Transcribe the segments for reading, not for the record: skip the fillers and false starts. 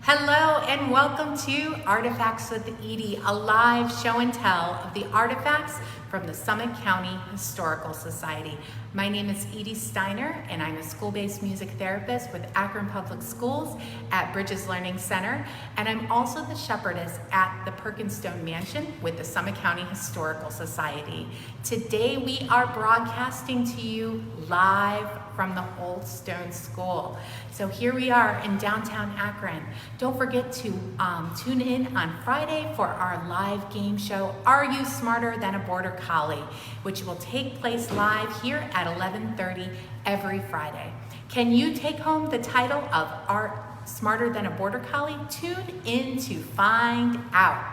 Hello and welcome to Artifacts with Edie, a live show and tell of the artifacts from the Summit County Historical Society. My name is Edie Steiner and I'm a school-based music therapist with Akron Public Schools at Bridges Learning Center, and I'm also the shepherdess at the Perkinstone Mansion with the Summit County Historical Society. Today we are broadcasting to you live from the Old Stone School. So here we are in downtown Akron. Don't forget to tune in on Friday for our live game show, Are You Smarter Than a Border Collie?, which will take place live here at 11:30 every Friday. Can you take home the title of Are Smarter Than a Border Collie? Tune in to find out.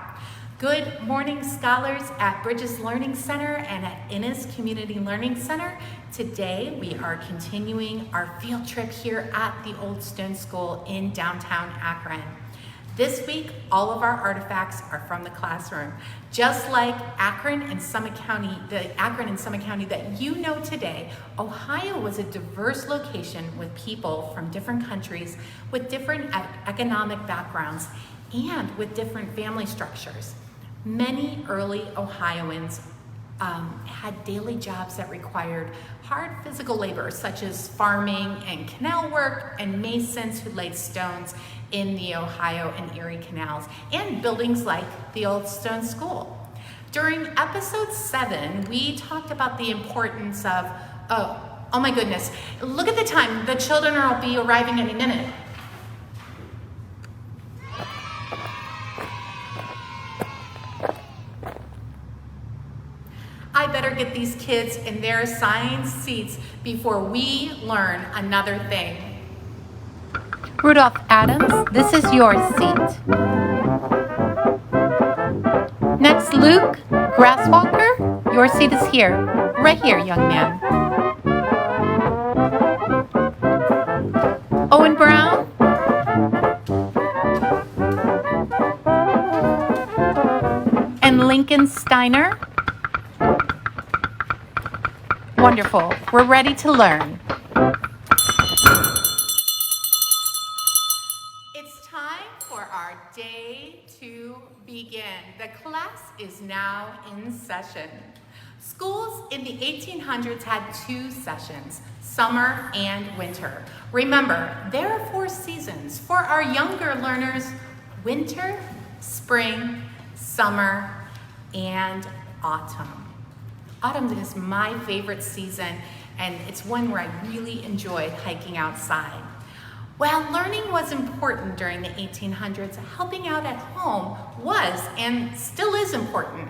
Good morning, scholars at Bridges Learning Center and at Innis Community Learning Center. Today, we are continuing our field trip here at the Old Stone School in downtown Akron. This week, all of our artifacts are from the classroom. Just like Akron and Summit County, the Akron and Summit County that you know today, Ohio was a diverse location with people from different countries, with different economic backgrounds, and with different family structures. Many early Ohioans had daily jobs that required hard physical labor, such as farming and canal work, and masons who laid stones in the Ohio and Erie canals, and buildings like the Old Stone School. During episode 7, we talked about the importance of, oh my goodness, look at the time, the children will be arriving any minute. I better get these kids in their assigned seats before we learn another thing. Rudolph Adams, this is your seat. Next, Luke Grasswalker, your seat is here. Right here, young man. Owen Brown. And Lincoln Steiner. Wonderful. We're ready to learn. It's time for our day to begin. The class is now in session. Schools in the 1800s had 2 sessions, summer and winter. Remember, there are 4 seasons. For our younger learners, winter, spring, summer, and autumn. Autumn is my favorite season, and it's one where I really enjoyed hiking outside. While learning was important during the 1800s, helping out at home was and still is important.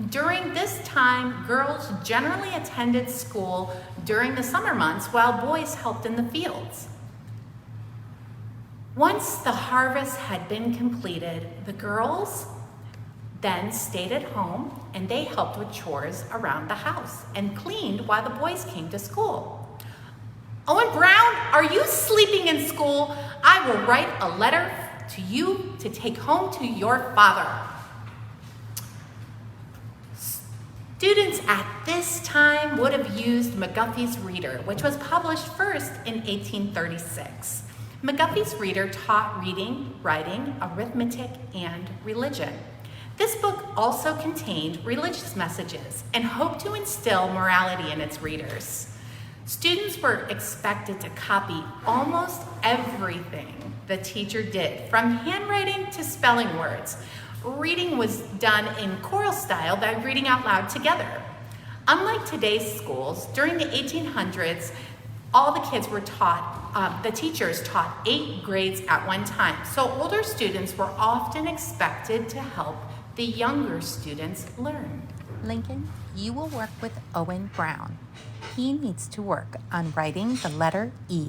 During this time, girls generally attended school during the summer months while boys helped in the fields. Once the harvest had been completed, the girls then stayed at home and they helped with chores around the house and cleaned while the boys came to school. Owen Brown, are you sleeping in school? I will write a letter to you to take home to your father. Students at this time would have used McGuffey's Reader, which was published first in 1836. McGuffey's Reader taught reading, writing, arithmetic, and religion. This book also contained religious messages and hoped to instill morality in its readers. Students were expected to copy almost everything the teacher did, from handwriting to spelling words. Reading was done in choral style by reading out loud together. Unlike today's schools, during the 1800s, all the kids were taught, the teachers taught 8 grades at one time. So older students were often expected to help the younger students learn. Lincoln, you will work with Owen Brown. He needs to work on writing the letter E.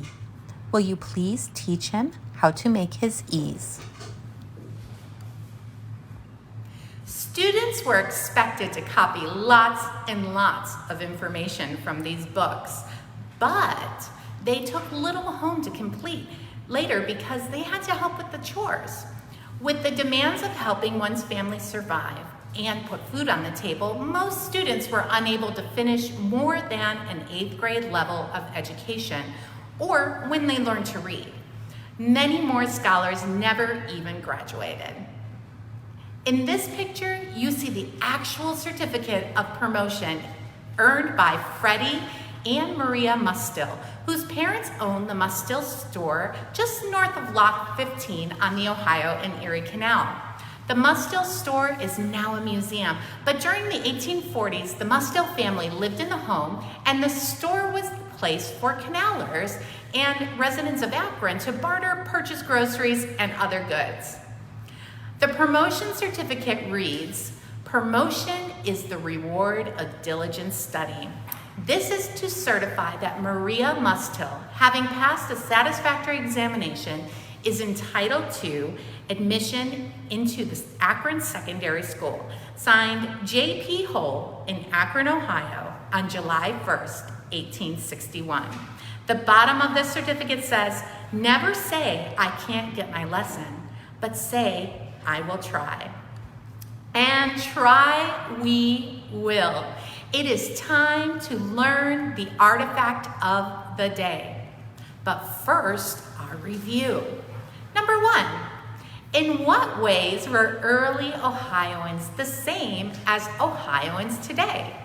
Will you please teach him how to make his E's? Students were expected to copy lots and lots of information from these books, but they took little home to complete later because they had to help with the chores. With the demands of helping one's family survive and put food on the table, most students were unable to finish more than an 8th grade level of education, or when they learned to read. Many more scholars never even graduated. In this picture, you see the actual certificate of promotion earned by Freddie and Maria Mustill, whose parents owned the Mustill store just north of Lock 15 on the Ohio and Erie Canal. The Mustill store is now a museum, but during the 1840s, the Mustill family lived in the home, and the store was the place for canalers and residents of Akron to barter, purchase groceries, and other goods. The promotion certificate reads, "Promotion is the reward of diligent study." This is to certify that Maria Mustill, having passed a satisfactory examination, is entitled to admission into the Akron Secondary School, signed J.P. Hull in Akron, Ohio, on July 1st, 1861. The bottom of the certificate says, "Never say I can't get my lesson, but say I will try." And try we will. It is time to learn the artifact of the day. But first, our review. Number 1, in what ways were early Ohioans the same as Ohioans today?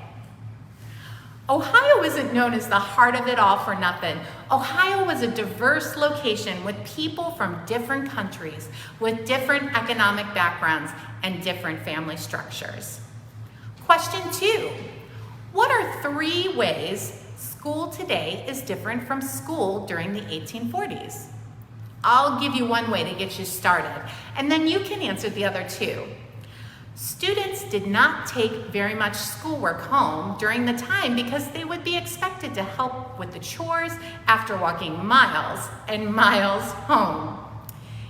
Ohio isn't known as the heart of it all for nothing. Ohio was a diverse location with people from different countries, with different economic backgrounds and different family structures. Question 2, what are 3 ways school today is different from school during the 1840s? I'll give you one way to get you started, and then you can answer the other 2. Students did not take very much schoolwork home during the time because they would be expected to help with the chores after walking miles and miles home.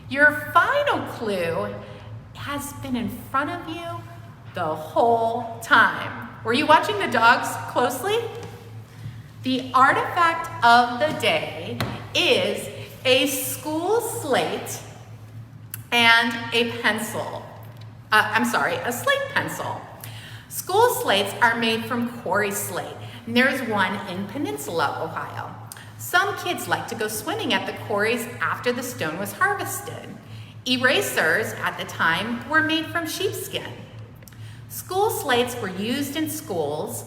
Your final clue has been in front of you the whole time. Were you watching the dogs closely? The artifact of the day is a school slate and a pencil. A slate pencil. School slates are made from quarry slate, and there's one in Peninsula, Ohio. Some kids like to go swimming at the quarries after the stone was harvested. Erasers at the time were made from sheepskin. School slates were used in schools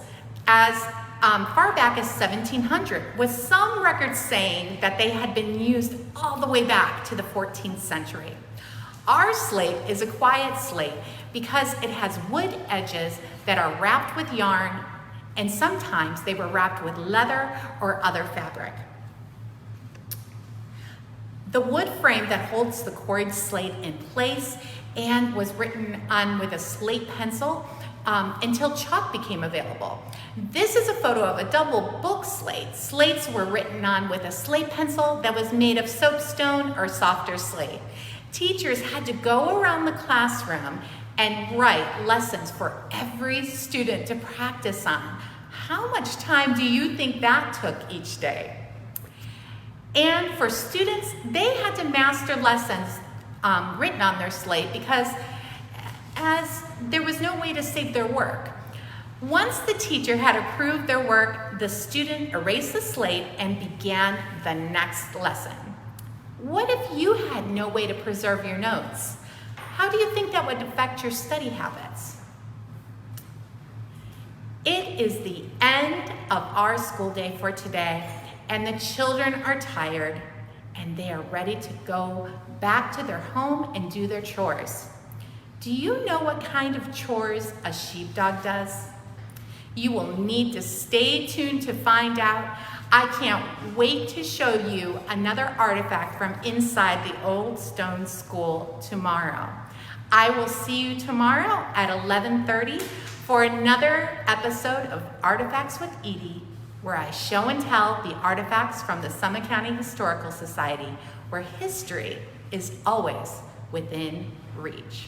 as far back as 1700, with some records saying that they had been used all the way back to the 14th century. Our slate is a quiet slate because it has wood edges that are wrapped with yarn, and sometimes they were wrapped with leather or other fabric. The wood frame that holds the quarried slate in place and was written on with a slate pencil until chalk became available. This is a photo of a double book slate. Slates were written on with a slate pencil that was made of soapstone or softer slate. Teachers had to go around the classroom and write lessons for every student to practice on. How much time do you think that took each day? And for students, they had to master lessons written on their slate because as there was no way to save their work. Once the teacher had approved their work, the student erased the slate and began the next lesson. What if you had no way to preserve your notes? How do you think that would affect your study habits? It is the end of our school day for today, and the children are tired, and they are ready to go back to their home and do their chores. Do you know what kind of chores a sheepdog does? You will need to stay tuned to find out. I can't wait to show you another artifact from inside the old stone school tomorrow. I will see you tomorrow at 11:30 for another episode of Artifacts with Edie, where I show and tell the artifacts from the Summit County Historical Society, where history is always within reach.